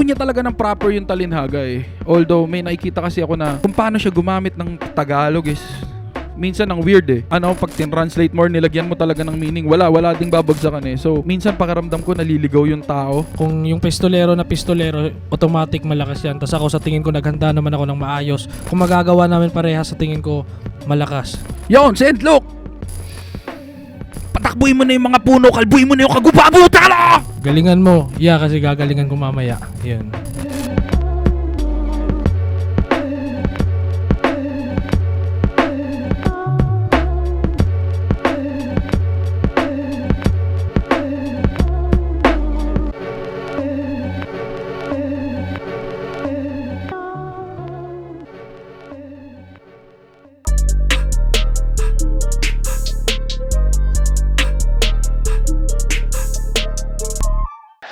niya talaga ng proper yung talinhaga eh. Although may nakikita kasi ako na kung paano siya gumamit ng Tagalog is minsan ang weird eh. Pag tin-translate more, nilagyan mo talaga ng meaning. Wala ding babagsakan eh. So, minsan pakaramdam ko naliligaw yung tao. Kung yung pistolero na pistolero, automatic malakas yan. Tapos ako sa tingin ko, naghanda naman ako ng maayos. Kung magagawa namin pareha, sa tingin ko, malakas. Yon, Send, look! Patakbuhin mo na yung mga puno, kalbuhin mo na yung kagubabo, tala! Galingan mo. Yeah, kasi gagalingan ko mamaya. Yun.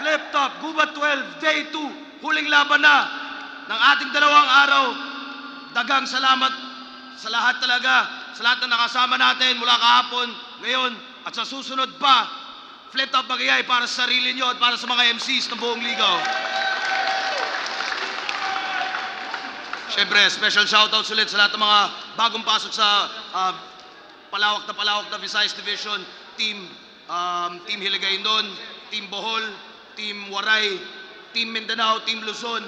Flip Top, Gubat 12, Day 2, huling laban na ng ating dalawang araw. Dagang salamat sa lahat talaga, sa lahat na nakasama natin mula kahapon, ngayon, at sa susunod pa. Flip Top Magayay para sa sarili nyo at para sa mga MCs ng buong ligaw. Siyempre, special shoutouts ulit sa lahat ng mga bagong pasok sa palawak na Visayas Division, Team Hiligaynon, Team Bohol, Team Waray, Team Mindanao, Team Luzon,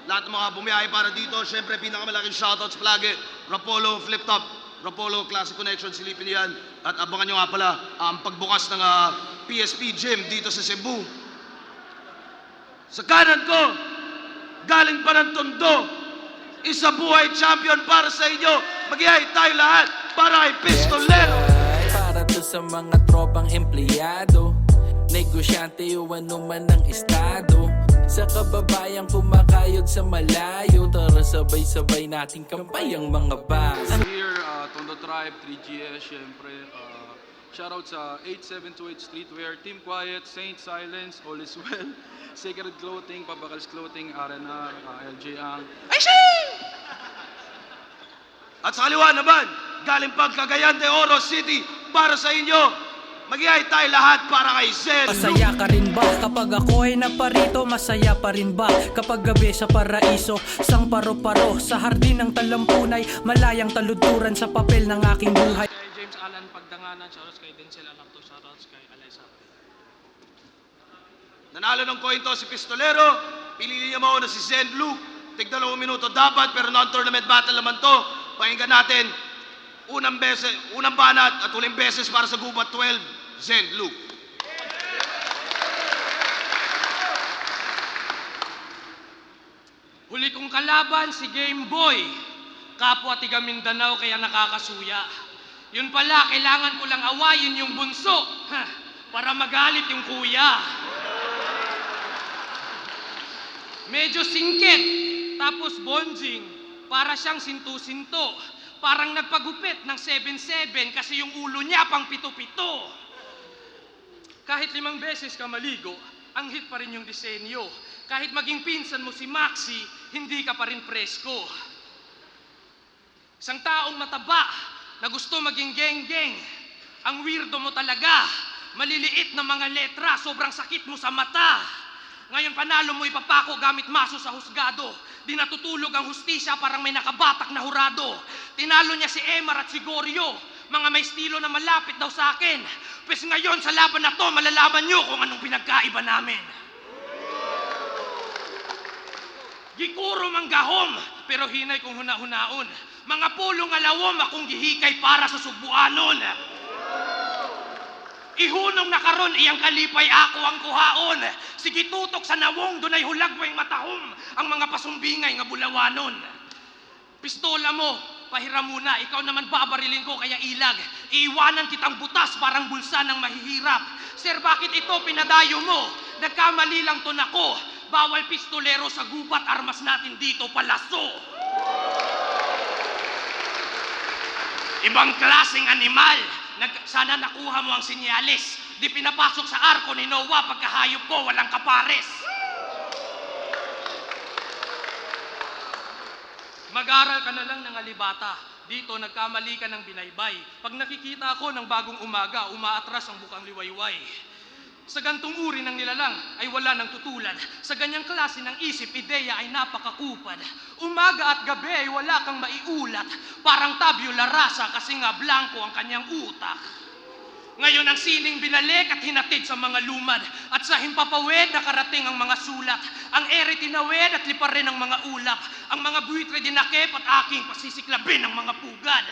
lahat ng mga bumiyahe para dito. Siyempre, pinakamalaking shoutouts palagi, Rapolo, Flip Top, Rapolo, Classic Connection, silipin niyo yan. At abangan nyo nga pala ang pagbukas ng PSP Gym dito sa Cebu. Sa kanan ko, galing pa ng Tondo, isa buhay champion para sa inyo. Mag-ihay tayo lahat para kay Pistolero. Para to sa mga tropang empleyado, negosyante o anuman ng estado, sa kababayang kumakayod sa malayo, tara sabay-sabay nating kampay ang mga bas. Here, Tondo Tribe, 3GS, syempre. Shoutout sa 8728 Streetwear, Team Quiet, Saint Silence, All is Well, Sacred Clothing, Pabakals Clothing, RNR, LJ Ang. At sa kaliwa naman, galing pang Cagayan de Oro City para sa inyo. Mag-ihay tayo lahat para kay Zen. Masaya ka rin ba kapag ako ay naparito? Masaya pa rin ba kapag gabi sa paraiso? Sang paro-paro sa hardin ng talampunay, malayang taluduran sa papel ng aking buhay. James Alan Pagdanganan, shoutouts kay Denzel Alacto, shoutouts kay Alaysa. Nanalo ng coin to si Pistolero. Piliin niya mauna si Zen Luke. Tig 2 minuto dapat, pero non-tournament battle naman to. Pakinggan natin. Unang banat at huling beses para sa Gubat 12. Zen Luke. Huli kong kalaban si Game Boy. Kapwa tiga Mindanao kaya nakakasuya. Yun pala, kailangan ko lang awayin yung bunso. Para magalit yung kuya. Medyo singkit. Tapos bonjing. Para siyang sinto-sinto. Parang nagpagupit ng 7-7 kasi yung ulo niya pang 7-7. Kahit 5 beses ka maligo, ang hit pa rin yung disenyo. Kahit maging pinsan mo si Maxi, hindi ka pa rin presko. Isang taong mataba na gusto maging geng-geng. Ang weirdo mo talaga. Maliliit na mga letra, sobrang sakit mo sa mata. Ngayon panalo mo ipapako gamit maso sa husgado. Di natutulog ang hustisya, parang may nakabatak na hurado. Tinalo niya si Emar at si Goryo. Mga may estilo na malapit daw sa akin. Pes ngayon sa laban na to, malalaman nyo kung anong pinagkaiba namin. Gikuro manggahom, pero hinay kong huna-hunaon. Mga pulong alawom akong gihikay para sa subuanon. Ihunong na karon iyang kalipay ako ang kuhaon. Sige tutok sa nawong, dunay hulagway matahom ang mga pasumbingay nga bulawanon. Pistola mo, pahiram muna, ikaw naman babarilin ko kaya ilag. Iiwanan kitang butas parang bulsa ng mahihirap. Sir, bakit ito pinadayo mo? Nagkamali lang to nako. Bawal pistolero sa gubat, armas natin dito palaso. Ibang klaseng animal. Sana nakuha mo ang sinyalis. Di pinapasok sa arko ni Noah, pagkahayop ko walang kapares. Mag-aral ka na lang ng alibata. Dito nagkamali ka ng binaybay. Pag nakikita ako ng bagong umaga, umaatras ang bukang liwayway. Sa gantong uri ng nilalang ay wala nang tutulad. Sa ganyang klase ng isip, ideya ay napakakupad. Umaga at gabi ay wala kang maiulat. Parang tabula rasa kasi nga blanco ang kanyang utak. Ngayon ang sining binalik at hinatid sa mga lumad. At sa himpapawid nakarating ang mga sulat. Ang ere tinawid at lipa rin ang mga ulap. Ang mga buwitre dinakip at aking pasisiklabin ang mga pugad.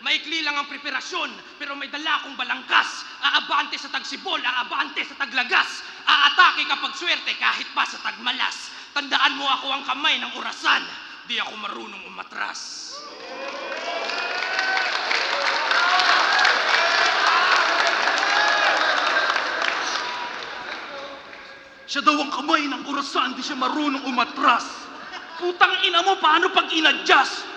Maikli lang ang preparasyon, pero may dala akong balangkas. Aabante sa tagsibol, aabante sa taglagas. Aatake kapag swerte kahit pa sa tagmalas. Tandaan mo ako ang kamay ng orasan. Di ako marunong umatras. Siya daw ang kamay ng orasan, di siya marunong umatras. Putang ina mo, paano pag in-adjust?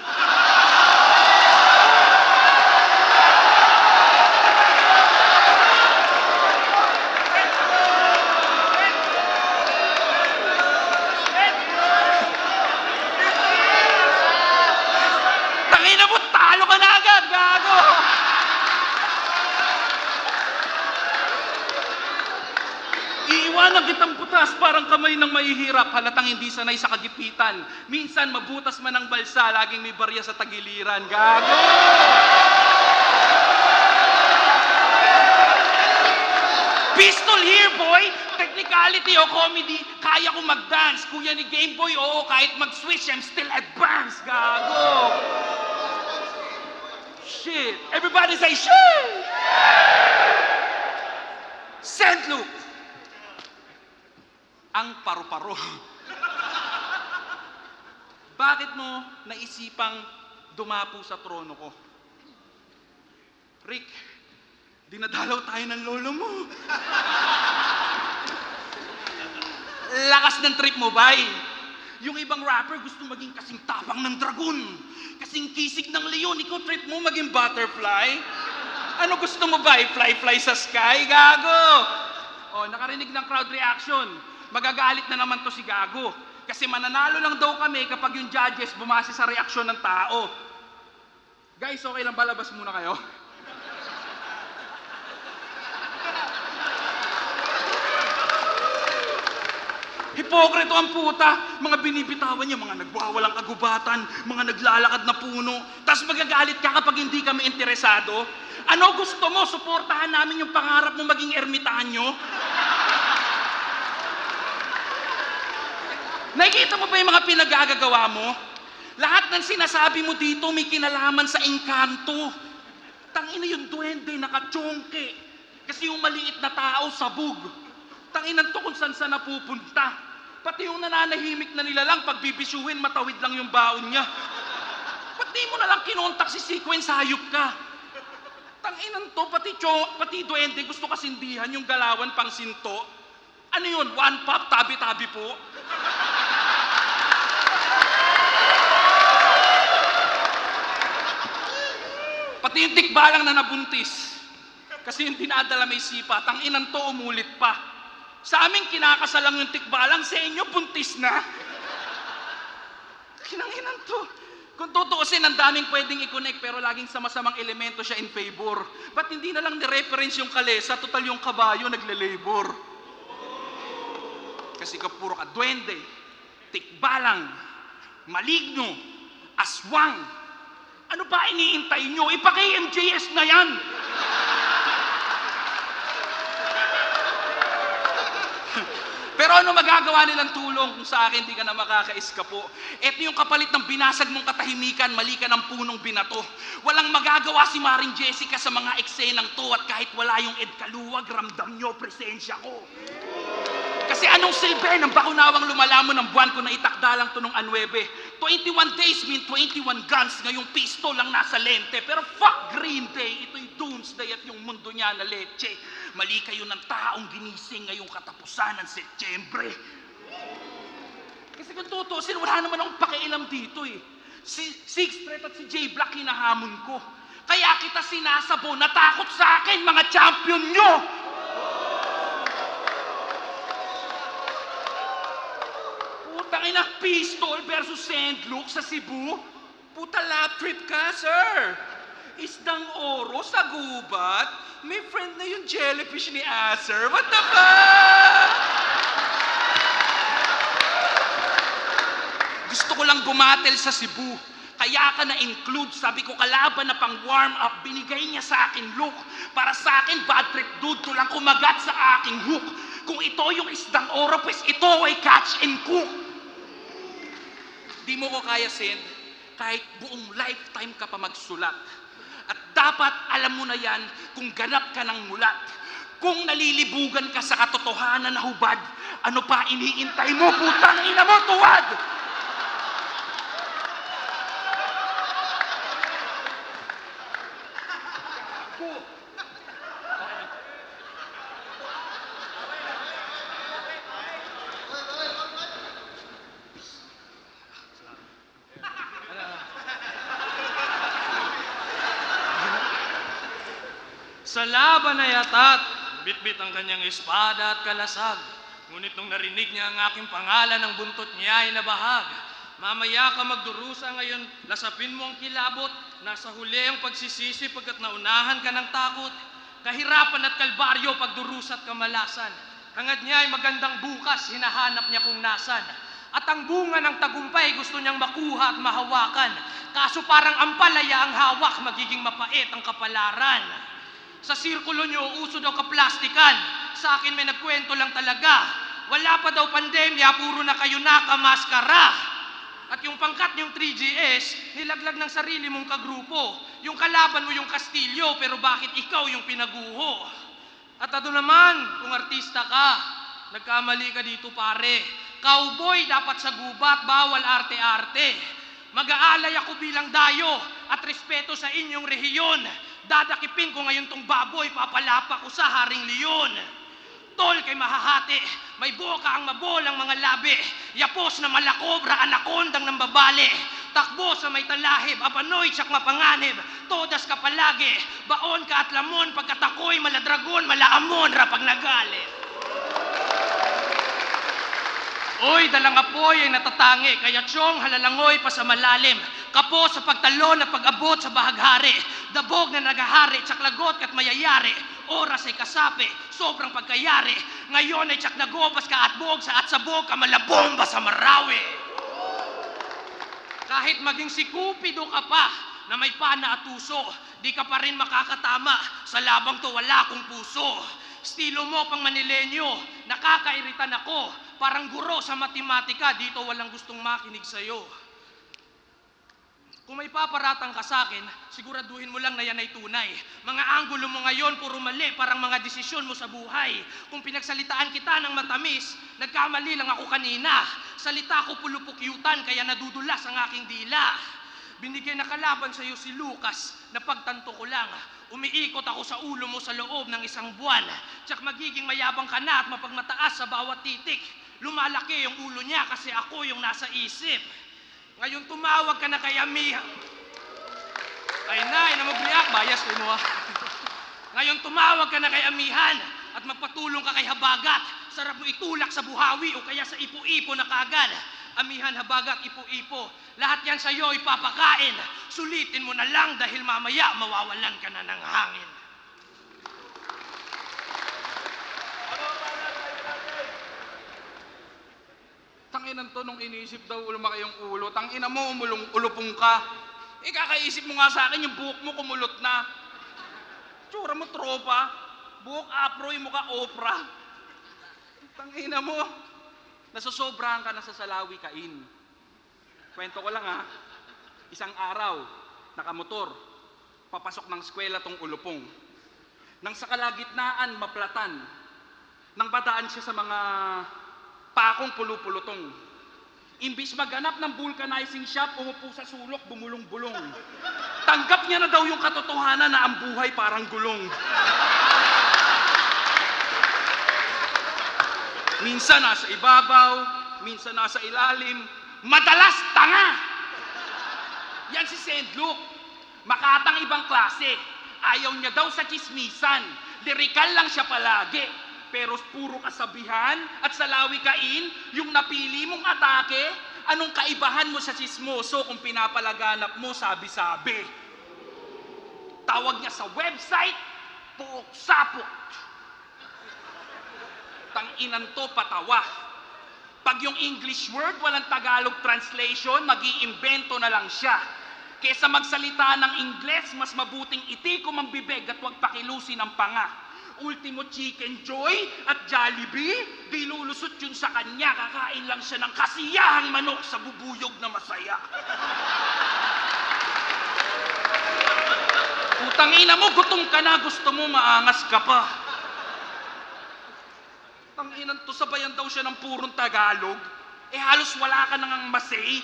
Tangina mo, talo ka na agad, gago! Iiwanan kitang butas parang kamay ng mahihirap, halatang hindi sanay sa kagipitan. Minsan mabutas man ang balsa, laging may barya sa tagiliran. Gago! Pistol here, boy! Technicality o comedy, kaya ko mag-dance. Kuya ni Game Boy, oo, kahit mag-switch, I'm still advanced. Gago! Shit! Everybody say shit! Saint Luke! Ang paru-paro. Bakit mo naisipang dumapo sa trono ko? Rick, dinadalaw tayo ng lolo mo. Lakas ng trip mo, bay. Yung ibang rapper gusto maging kasing tapang ng dragon. Kasing kisig ng leon. Ikaw trip mo maging butterfly. Ano gusto mo, bay? Fly sa sky? Gago! Oh, nakarinig ng crowd reaction. Magagalit na naman to si Gago. Kasi mananalo lang daw kami kapag yung judges bumase sa reaksyon ng tao. Guys, okay lang ba? Labas muna kayo. Hipokrito ang puta. Mga binibitawan niya, mga nagwawalang kagubatan, mga naglalakad na puno. Tapos magagalit ka kapag hindi kami interesado. Ano gusto mo? Suportahan namin yung pangarap mo maging ermitanyo? Nakikita mo ba yung mga pinagagagawa mo? Lahat ng sinasabi mo dito may kinalaman sa engkanto. Tangina yung duwende, nakachongke. Kasi yung maliit na tao, sabog. Tanginan to kung saan saan napupunta. Pati yung nananahimik na nilalang, pag bibisuhin, matawid lang yung baon niya. Pati mo na lang kinontak si Sequence, hayop ka. Tanginan to, pati duwende, gusto kasindihan yung galawan pang sinto. Ano yun? One pop, tabi-tabi po? Pati yung tikbalang na nabuntis. Kasi yung dinadala may sipa, tanginan to, umulit pa. Sa amin, kinakasalang yung tikbalang, sa inyo, buntis na. Kinanginan to. Kung tutuusin, ang daming pwedeng i-connect, pero laging sama-samang elemento siya in favor. Ba't hindi na lang ni-reference yung kalesa, total yung kabayo, nagle-labor. Kasi puro ka duwende, tikbalang, maligno, aswang. Ano ba iniintay nyo? Ipaki-MJS na yan! Pero ano magagawa nilang tulong kung sa akin di ka na makaka-eskapo? Ito yung kapalit ng binasag mong katahimikan, mali ka ng punong binato. Walang magagawa si Maring Jessica sa mga eksenang to at kahit wala yung Ed Kaluwag, ramdam nyo presensya ko. Kasi anong silbi ng bakunawang lumalamon ng buwan ko na itakda lang to nung 9? 21 days mean 21 guns, ngayong pistol lang nasa lente. Pero fuck Green Day, ito'y doomsday at yung mundo niya na leche. Mali kayo ng taong ginising ngayong katapusan ng Setyembre. Kasi kung tutusin, wala naman akong pakialam dito eh. Si Six Threat at si J Black hinahamon ko. Kaya kita sinasabo, natakot sa akin mga champion nyo! Tangina, pistol versus Saint Luke sa Cebu? Puta lap trip ka, sir. Isdang oro sa gubat? May friend na yung jellyfish ni Acer. What the fuck? Gusto ko lang bumatel sa Cebu. Kaya ka na-include. Sabi ko kalaban na pang warm up. Binigay niya sa akin look. Para sa akin, bad trip dude. To lang kumagat sa aking hook. Kung ito yung isdang oro, pues ito ay catch and cook. Di mo ko kaya, Send. Kahit buong lifetime ka pa magsulat. At dapat alam mo na yan kung ganap ka ng mulat. Kung nalilibugan ka sa katotohanan na hubad, ano pa iniintay mo, putang ina mo, tuwad! Sa laban ay atat, bitbit ang kanyang espada at kalasag. Ngunit nung narinig niya ang aking pangalan, ang buntot niya ay nabahag. Mamaya ka magdurusa ngayon, lasapin mo ang kilabot. Nasa huli ang pagsisisi pagkat naunahan ka ng takot. Kahirapan at kalbaryo, pagdurusa at kamalasan. Hangad niya ay magandang bukas, hinahanap niya kung nasan. At ang bunga ng tagumpay gusto niyang makuha at mahawakan. Kaso parang ampalaya ang hawak, magiging mapait ang kapalaran. Sa sirkulo niyo, uso daw kaplastikan. Sa akin may nagkwento lang talaga. Wala pa daw pandemya, puro na kayo nakamaskara. At yung pangkat niyong 3GS, nilaglag ng sarili mong kagrupo. Yung kalaban mo yung Kastilyo, pero bakit ikaw yung pinaguho? At ano naman, kung artista ka, nagkamali ka dito pare. Cowboy dapat sa gubat, bawal arte-arte. Mag-aalay ako bilang dayo at respeto sa inyong rehiyon. Dadakipin ko ngayon tong baboy, papalapa ko sa haring leon. Tol kay mahahati, may boka ang mabolang mga labi. Yapos na malakobra, anakondang ng babali. Takbo sa may talahib, abanoy tsak mapanganib. Todas ka palagi, baon ka at lamon. Pagkat ako'y maladragon, malaamon, rapag nagalit. Oy, dalang apoy ay natatangi, kaya tiyong halalangoy pa sa malalim. Kapo sa pagtalon at pag-abot sa bahaghari. Dabog na nagahari, tsak lagot ka't mayayari. Oras ay kasapi, sobrang pagkayari. Ngayon ay tsak nagobas ka at bog sa sabog ka malabomba sa Marawi. Kahit maging si Cupido ka pa na may pana at tuso, di ka pa rin makakatama. Sa labang to wala akong puso. Estilo mo pang Manilenyo, nakakairitan ako. Parang guro sa matematika, dito walang gustong makinig sa'yo. Kung may paparatang ka sa akin, siguraduhin mo lang na yan ay tunay. Mga anggulo mo ngayon, puro mali, parang mga desisyon mo sa buhay. Kung pinagsalitaan kita ng matamis, nagkamali lang ako kanina. Salita ko pulupukyutan, kaya nadudulas ang aking dila. Binigay na kalaban sa'yo si Lucas, na pagtanto ko lang. Umiikot ako sa ulo mo sa loob ng isang buwan. Tsak magiging mayabang ka na at mapagmataas sa bawat titik. Lumalaki yung ulo niya kasi ako yung nasa isip. Ngayon tumawag ka na kay Amihan. Ay nay, na mag-react, bias ko mo. Ngayon tumawag ka na kay Amihan at magpatulong ka kay Habagat. Sarap mo itulak sa buhawi o kaya sa ipo-ipo na kagad. Amihan, Habagat, ipo-ipo. Lahat yan sa'yo ipapakain. Sulitin mo na lang dahil mamaya mawawalan ka na ng hangin. Tanginan to nung inisip daw lumaki yung ulo. Tangina mo, ulupong ka. Kakaisip mo nga sa akin, yung buhok mo kumulot na. Tsura mo tropa. Buhok afro, yung mukha Oprah. Tangina mo. Nasosobrahan ka na sa Salawi Kain. Kwento ko lang ha. Isang araw, nakamotor. Papasok ng eskwela tong ulupong. Nang sa kalagitnaan, maplatan. Nang badaan siya sa mga pakong pulupulutong. Imbis maghanap ng vulcanizing shop, umupo sa sulok, bumulong-bulong. Tanggap niya na daw yung katotohanan na ang buhay parang gulong. Minsan nasa ibabaw, minsan nasa ilalim, madalas tanga. Yan si Saint Luke. Makatang ibang klase. Ayaw niya daw sa chismisan. Lirikal lang siya palagi. Pero puro kasabihan at Salawi Kain, yung napili mong atake, anong kaibahan mo sa chismoso kung pinapalaganap mo sabi-sabi? Tawag niya sa website, puok-sapot. Tang-inan to, patawa. Pag yung English word, walang Tagalog translation, mag-iimbento na lang siya. Kesa magsalita ng Ingles, mas mabuting itikom ang bibig at huwag pakilusin ang panga. Ultimo Chicken Joy at Jollibee, di lulusot yun sa kanya, kakain lang siya ng kasiyahang manok sa bubuyog na masaya. Putangina mo, gutom ka na, gusto mo maangas ka pa. Tanginan to, sabayan daw siya ng purong Tagalog. Halos wala ka nang masay.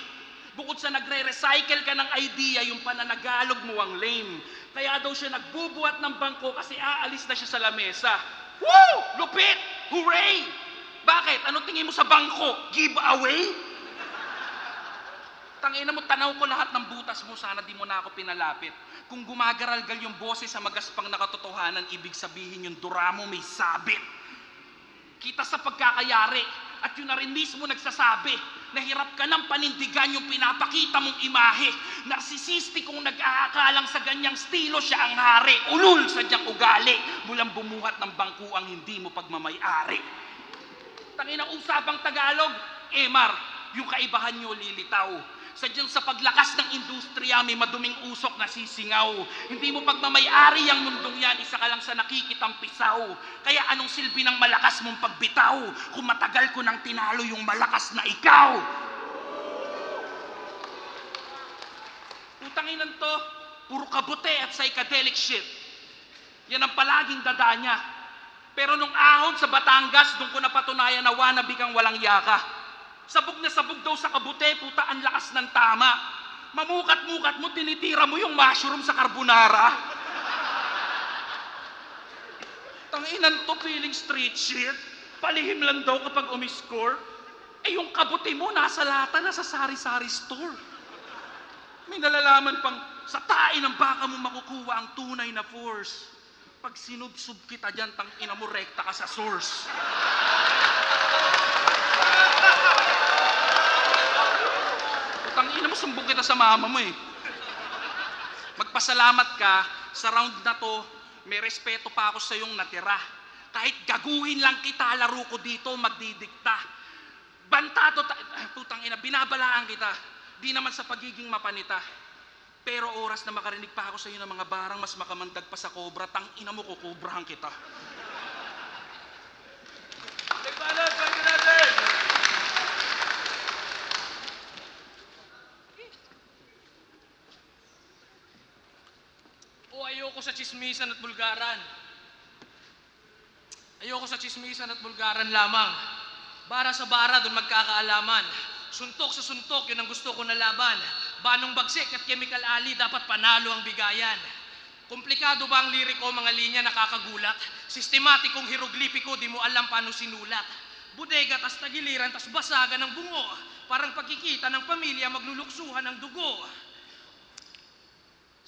Bukod sa nagre-recycle ka ng idea, yung pananagalog mo ang lame. Kaya daw siya nagbubuhat ng bangko kasi aalis na siya sa lamesa. Woo! Lupit! Hooray! Bakit? Anong tingin mo sa bangko? Giveaway? Tangina mo, tanaw ko lahat ng butas mo, sana di mo na ako pinalapit. Kung gumagaralgal yung boses sa magaspang na katotohanan, ibig sabihin yung dura mo may sabit. Kita sa pagkakayari, at yun na rin mismo nagsasabi, nahirap ka ng panindigan yung pinapakita mong imahe. Narsisistik kung nag-aakalang sa ganyang stilo siya ang hari. Ulul sa diyang ugali, mulang bumuhat ng bangku ang hindi mo pagmamay-ari. Tangina, usapang Tagalog, Mar, yung kaibahan nyo lilitaw. Sadyang sa paglakas ng industriya, may maduming usok na sisingaw. Hindi mo pagmamay-ari ang mundong yan, isa ka lang sa nakikitang pisaw. Kaya anong silbi ng malakas mong pagbitaw, kung matagal ko nang tinalo yung malakas na ikaw? Putanginan to, puro kabute at psychedelic shit. Yan ang palaging dada niya. Pero nung ahon sa Batangas, doon ko napatunayan na wannabe kang walang yaka. Sabog na sabog daw sa kabute, puta, ang lakas ng tama. Mamukat-mukat mo, tinitira mo yung mushroom sa carbonara. Tanginan to, feeling street shit. Palihim lang daw kapag umiscore. Yung kabute mo, nasa lata, nasa sari-sari store. May nalalaman pang, sa tae ng baka mo makukuha ang tunay na force. Pag sinubsub kita dyan, tangina mo, rekta ka sa source. Tangina mo, sumbong kita sa mama mo eh. Magpasalamat ka, sa round na to, may respeto pa ako sa iyong natira. Kahit gaguhin lang kita, laro ko dito, magdidikta. Bantado, putangina, binabalaan kita. Di naman sa pagiging mapanita. Pero oras na makarinig pa ako sa iyo ng mga barang mas makamandag pa sa cobra, tangina mo, kukubrahan kita. Ayoko sa chismisan at bulgaran. Ayoko sa chismisan at bulgaran lamang. Bara sa bara, doon magkakaalaman. Suntok sa suntok, yun ang gusto ko na laban. Banong bagsik at chemical ali, dapat panalo ang bigayan. Komplikado ba ang liriko, mga linya nakakagulat? Sistematikong hieroglipiko, di mo alam paano sinulat. Bodega, tas tagiliran, tas basagan ng bungo. Parang pagkikita ng pamilya, magluluksuhan ng dugo.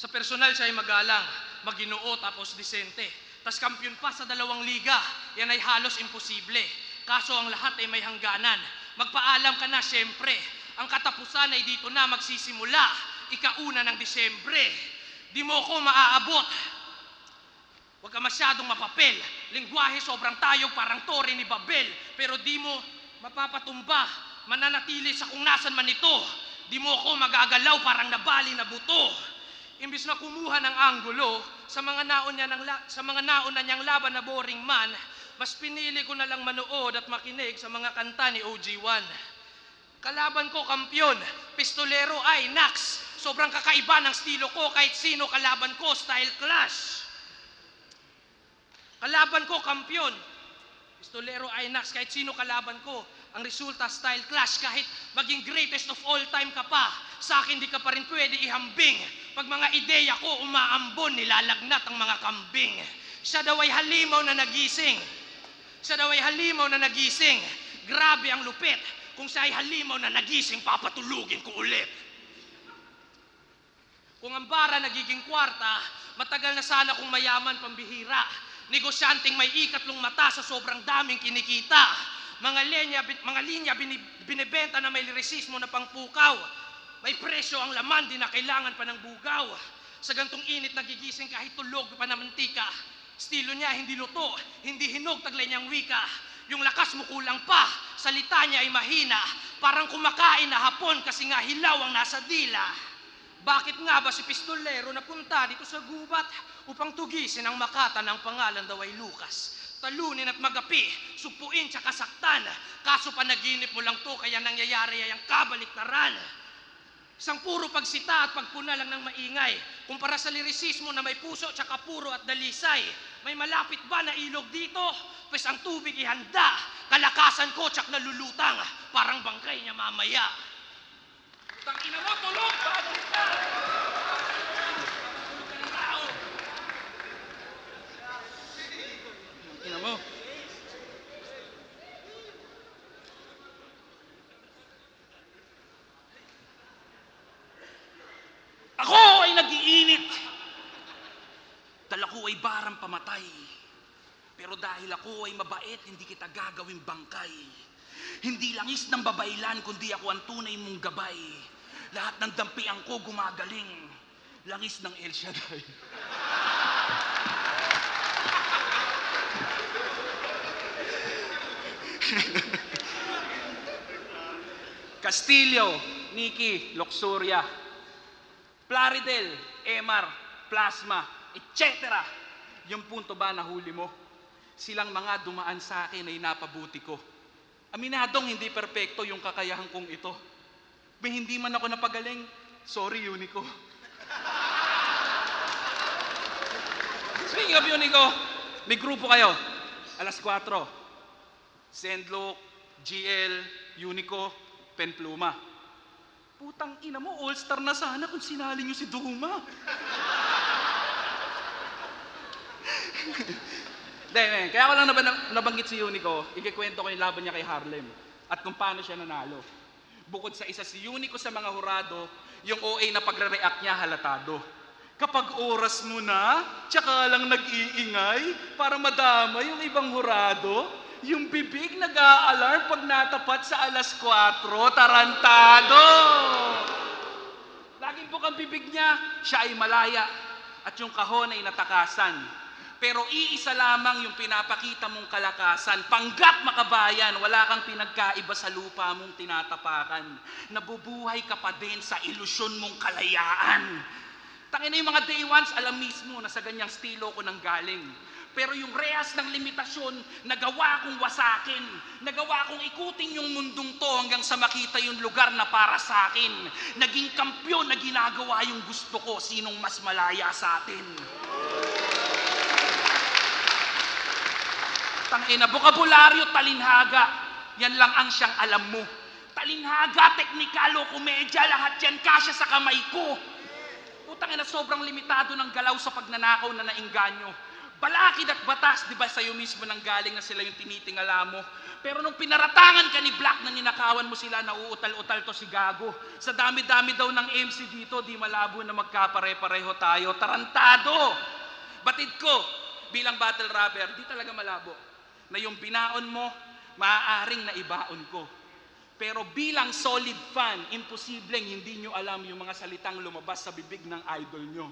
Sa personal siya ay magalang, maginoo tapos disente. Tas kampiyon pa sa 2 liga, yan ay halos imposible. Kaso ang lahat ay may hangganan. Magpaalam ka na siyempre, ang katapusan ay dito na magsisimula, ika-1 ng Disyembre. Di mo ko maaabot. Huwag ka masyadong mapapel. Lingwahe sobrang tayo parang tore ni Babel. Pero di mo mapapatumba, mananatili sa kung nasan man ito. Di mo ko magagalaw parang nabali na buto. Imbis na kumuha ng anggulo sa mga nauna niyang laban na boring man, mas pinili ko na lang manood at makinig sa mga kanta ni OG1. Kalaban ko kampyon, pistolero ay Nax. Sobrang kakaiba ng estilo ko kahit sino kalaban ko, style clash. Kalaban ko kampyon, pistolero ay Nax, kahit sino kalaban ko. Ang resulta, style clash, kahit maging greatest of all time ka pa, sa akin di ka pa rin pwede ihambing. Pag mga ideya ko umaambon, nilalagnat ang mga kambing. Siya daw ay halimaw na nagising. Siya daw ay halimaw na nagising. Grabe ang lupit. Kung siya ay halimaw na nagising, papatulugin ko ulit. Kung ang bara nagiging kwarta, matagal na sana kung mayaman pambihira. Negosyanteng may ikatlong mata sa sobrang daming kinikita. Mga linya binibenta na may lirisismo na pangpukaw. May presyo ang laman, di na kailangan pa ng bugaw. Sa gantong init nagigising kahit tulog pa na mantika. Estilo niya hindi luto, hindi hinog taglay niyang wika. Yung lakas mo kulang pa, salita niya ay mahina. Parang kumakain na hapon kasi nga hilaw ang nasa dila. Bakit nga ba si pistolero napunta dito sa gubat upang tugisin ang makata ng pangalan daw ay Lucas? Talunin at magapi, supuin tsaka saktan. Kaso panaginip mo lang to kaya nangyayari ay ang kabaliktaran. Isang puro pagsita at pagpuna lang ng maingay. Kumpara sa lirisismo na may puso tsaka puro at dalisay. May malapit ba na ilog dito? Pues ang tubig ihanda. Kalakasan ko tsak nalulutang. Parang bangkay niya mamaya. Tangina mo, tulog! Bagay ka! Ina mo. Ako ay nagiinit. Dala ko ay barang pamatay. Pero dahil ako ay mabait, hindi kita gagawing bangkay. Hindi langis ng babaylan, kundi ako ang tunay mong gabay. Lahat ng dampiang ko gumagaling. Langis ng El Shaddai. Castillo, Nikki, Luxuria, Plaridel, Emar, Plasma, etc. Yung punto ba nahuli mo? Silang mga dumaan sa akin ay napabuti ko. Aminadong hindi perpekto yung kakayahan kong ito. May hindi man ako napagaling, sorry Unico. Speaking of Unico, may grupo kayo. Alas 4. Sendlock, GL, Unico, Penpluma. Putang ina mo, all-star na sana kung sinali nyo si Duma. Kaya ko lang nabanggit si Unico, ikikwento ko yung laban niya kay Harlem at kung paano siya nanalo. Bukod sa isa si Unico sa mga hurado, yung OA na pagre-react niya halatado. Kapag oras mo na, tsaka lang nag-iingay para madama yung ibang hurado, yung bibig nag-a-alarm pag natapat sa alas 4, tarantado! Laging bukang bibig niya, siya ay malaya at yung kahon ay natakasan. Pero iisa lamang yung pinapakita mong kalakasan. Panggap makabayan, wala kang pinagkaiba sa lupa mong tinatapakan. Nabubuhay ka pa din sa ilusyon mong kalayaan. Tangina yung mga day ones, alam mismo na sa ganyang stilo ko nang galing. Pero yung rehas ng limitasyon, nagawa kong wasakin. Nagawa kong ikutin yung mundong to hanggang sa makita yung lugar na para sa akin. Naging kampyon na ginagawa yung gusto ko, sinong mas malaya sa atin. Tangina, bokabularyo, talinhaga. Yan lang ang siyang alam mo. Talinhaga, teknikalo, komedya, lahat yan kasya sa kamay ko. Putangina, sobrang limitado ng galaw sa pagnanakaw na naingganyo. Balakid at batas, di ba sa'yo mismo nang galing na sila yung tinitingala mo? Pero nung pinaratangan ka ni Black na ninakawan mo sila, nauutal-utal to si Gago. Sa dami-dami daw ng MC dito, di malabo na magkapare-pareho tayo. Tarantado! Batid ko, bilang battle rapper, di talaga malabo na yung binaon mo, maaaring naibaon ko. Pero bilang solid fan, imposibleng hindi nyo alam yung mga salitang lumabas sa bibig ng idol nyo.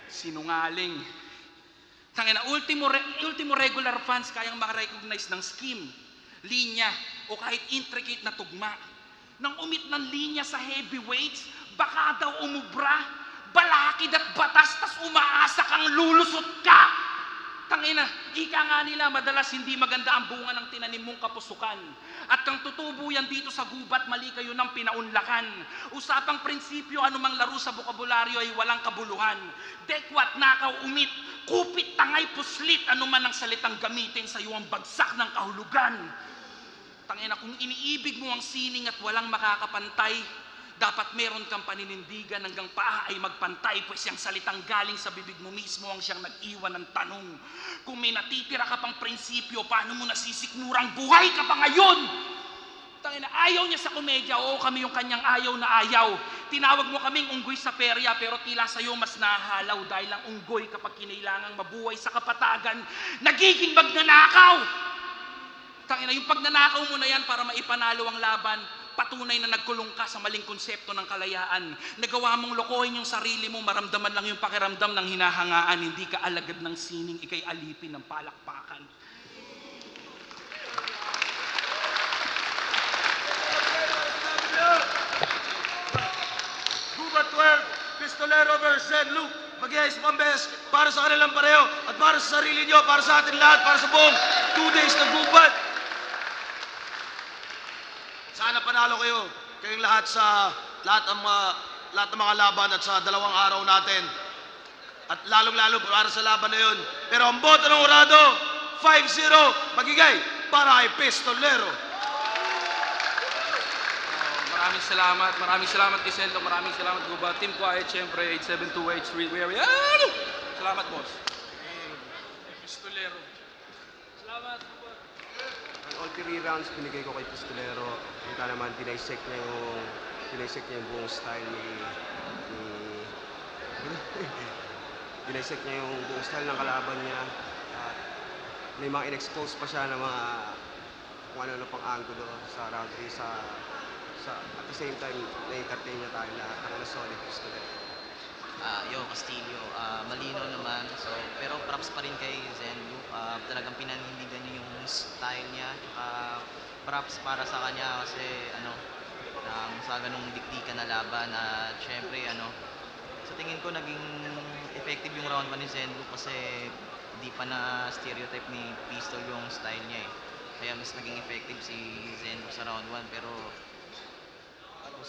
Sinungaling. Tangina, ultimo regular fans kayang makarecognize ng scheme, linya, o kahit intricate na tugma. Nang umit ng linya sa heavyweights, baka daw umubra, balakid at batas, tas umaasa kang lulusot ka. Tangina, ika nga nila, madalas hindi maganda ang bunga ng tinanim mong kapusukan. At kang tutubo yan dito sa gubat, mali kayo ng pinaunlakan. Usapang prinsipyo, anumang laro sa bokabularyo ay walang kabuluhan. Dekwat, nakaw, umit, kupit, tangay, puslit, anuman ang salitang gamitin sa iyo ang bagsak ng kahulugan. Tangina, kung iniibig mo ang sining at walang makakapantay, dapat meron kang paninindigan hanggang paa ay magpantay, pues yung salitang galing sa bibig mo mismo ang siyang nag-iwan ng tanong. Kung may natitira ka pang prinsipyo, paano mo nasisikmurang buhay ka pa ngayon? Tangina, ayaw niya sa komedya, oo kami yung kanyang ayaw na ayaw. Tinawag mo kaming unggoy sa perya, pero tila sa'yo mas nahalaw dahil ang unggoy kapag kinailangang mabuhay sa kapatagan, nagiging magnanakaw! Tangina, yung pagnanakaw mo na yan para maipanalo ang laban, patunay na nagkulong ka sa maling konsepto ng kalayaan. Nagawa mong lokohin yung sarili mo, maramdaman lang yung pakiramdam ng hinahangaan, hindi ka alagad ng sining, ikay alipin ng palakpakan. Gubat 12, Pistolero versus St. Luke. Mag-iayos pambes para sa kanilang pareho at para sa sarili nyo, para sa atin lahat, para sa buong 2 days ng gubat. Sana panalo kayo, kayong lahat sa lahat ng mga laban at sa 2 araw natin. At lalong-lalo para sa laban na yun. Pero ang boto ng Urado, 5-0, magigay para kay Pistolero. Maraming salamat kay Sendok, maraming salamat Gubat. Team Quiet, syempre, 872H3, we are... Salamat, boss. Pistolero. Salamat, Gubat. All 3 rounds binigay ko kay Pistolero. Kita naman, dinaysect niya yung buong style ni dinaysect niya yung buong style ng kalaban niya. At may mga in-expose pa siya na mga kung ano pang angulo sa round 3 at the same time, na-entertain niya tayo lahat ng solid Pistolero. Castillo, malinaw naman. So, pero props pa rin kay Zenlu. Talagang pinanindigan niya yung style niya. Props para sa kanya kasi sa ganung diktikan na laban. At syempre, sa tingin ko naging effective yung round 1 ni Zenlu kasi hindi pa na stereotype ni Pistol yung style niya eh. Kaya mas naging effective si Zenlu sa round 1 pero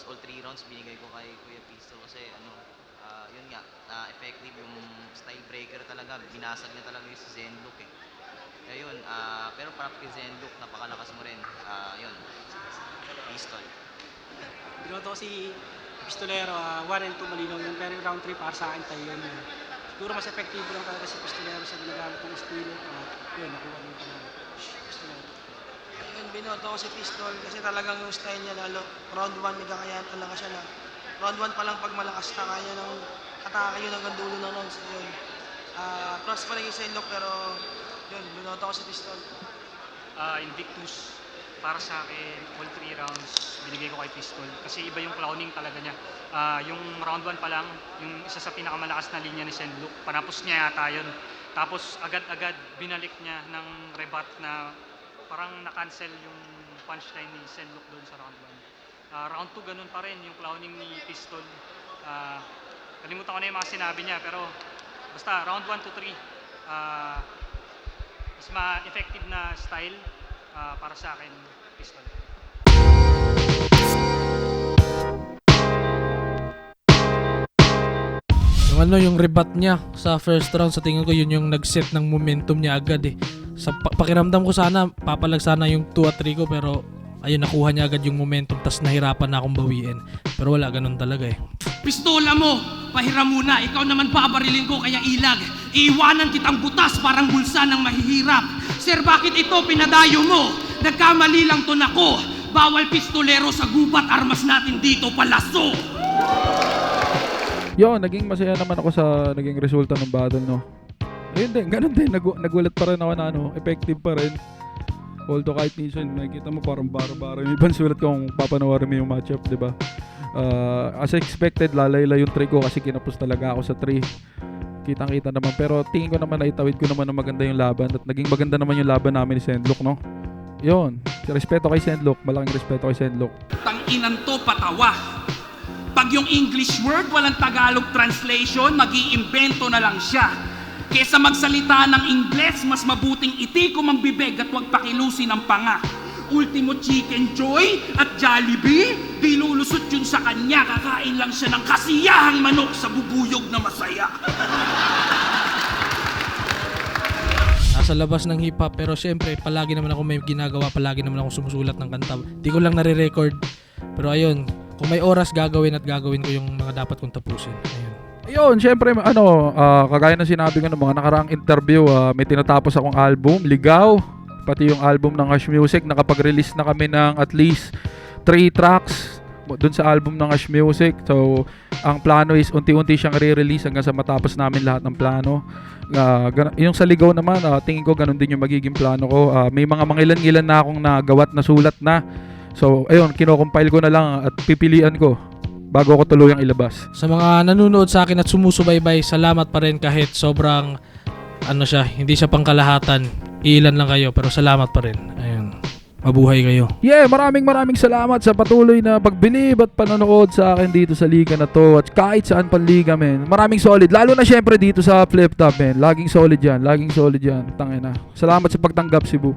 all 3 rounds binigay ko kay Kuya Pistol kasi yun nga, effective yung style breaker talaga, binasag niya talaga yung si Zenlook eh. Kaya yun, pero parang kay Zenlook, napakalakas mo rin, yun, Pistol. Binoto ko si Pistolero, 1 and 2 malinaw yun, pero yung round 3 para sa akin tayo yun. Siguro mas epektibo lang talaga si Pistolero sa ginagamit ng estilo. Yun, nakuha mo yung panalo. Pistolero. Yun, binoto ko si Pistol kasi talagang yung style niya lalo. Round 1 may kakayahan talaga siya na. Round 1 pa lang pag malakas ka, kaya ng atake yun hanggang dulo ng rounds. Yun. Cross pa rin yung Zenlook pero yun, binoto ko si Pistol. Invictus, para sa akin, all 3 rounds binigay ko kay Pistol kasi iba yung clowning talaga niya. Yung round 1 pa lang, yung isa sa pinakamalakas na linya ni Zenlook, panapos niya yata yun. Tapos agad-agad binalik niya ng rebat na parang na-cancel yung punchline ni Zenlook doon sa round 1. Round 2 ganun pa rin yung clowning ni Pistol. Kalimutan ko na yung mga sinabi niya pero basta round 1 to 3 mas ma-effective na style para sa akin Pistol. Yung rebat niya sa first round, sa tingin ko yun yung nag-set ng momentum niya agad eh. Sa pakiramdam ko sana, papalag sana yung 2 at 3 ko pero ayun, nakuha niya agad yung momentum tas nahirapan na akong bawiin. Pero wala, ganun talaga eh. Pistola mo, pahiram muna. Ikaw naman pabarilin ko kaya ilag. Iiwanan kitang butas parang bulsa ng mahihirap. Sir, bakit ito pinadayo mo? Nagkamali lang to nako. Bawal pistolero sa gubat, armas natin dito palaso. Yo, naging masaya naman ako sa naging resulta ng battle, no. Ayun din, ganun din. Nagulat pa rin ako na effective pa rin. Although kahit minsan nakikita mo parang bara-bara yung ibang sulat kung papanawarin mo yung matchup, di ba? As expected, lalayla yung 3 ko kasi kinapos talaga ako sa 3. Kitang-kita naman. Pero tingin ko naman na itawid ko naman na maganda yung laban at naging maganda naman yung laban namin ni Zenlook, no? Yun. Respeto kay Zenlook. Malaking respeto kay Zenlook. Tanginan to patawa. Pag yung English word walang Tagalog translation, mag-iimbento na lang siya. Kesa magsalita ng Ingles, mas mabuting itikom ang bibig at huwag pakilusin ang panga. Ultimo Chicken Joy at Jollibee, di lulusot yun sa kanya, kakain lang siya ng kasiyahang manok sa bubuyog na masaya. Nasa labas ng hip-hop pero syempre palagi naman ako may ginagawa, palagi naman ako sumusulat ng kanta. Di ko lang nare-record. Pero ayun, kung may oras gagawin ko yung mga dapat kong tapusin. Ayun, syempre kagaya ng sinabi ko ng mga nakaraang interview, may tinatapos akong album, Ligaw, pati yung album ng Ash Music, nakapag-release na kami ng at least 3 tracks dun sa album ng Ash Music. So, ang plano is unti-unti siyang re-release hanggang sa matapos namin lahat ng plano. Yung sa Ligaw naman, tingin ko ganun din yung magiging plano ko. May mga mangilan-ngilan na akong nagawat na sulat na. So, ayun, kino-compile ko na lang at pipilian ko bago ko tuluyang ilabas. Sa mga nanonood sa akin at sumusubaybay, salamat pa rin kahit sobrang hindi siya pangkalahatan. Ilan lang kayo pero salamat pa rin. Ayun. Mabuhay kayo. Yeah, maraming salamat sa patuloy na pagbilib at panonood sa akin dito sa liga na to at kahit saan pang liga, men. Maraming solid. Lalo na syempre dito sa Flip Top, men. Laging solid yan. Tangina. Salamat sa pagtanggap, Cebu.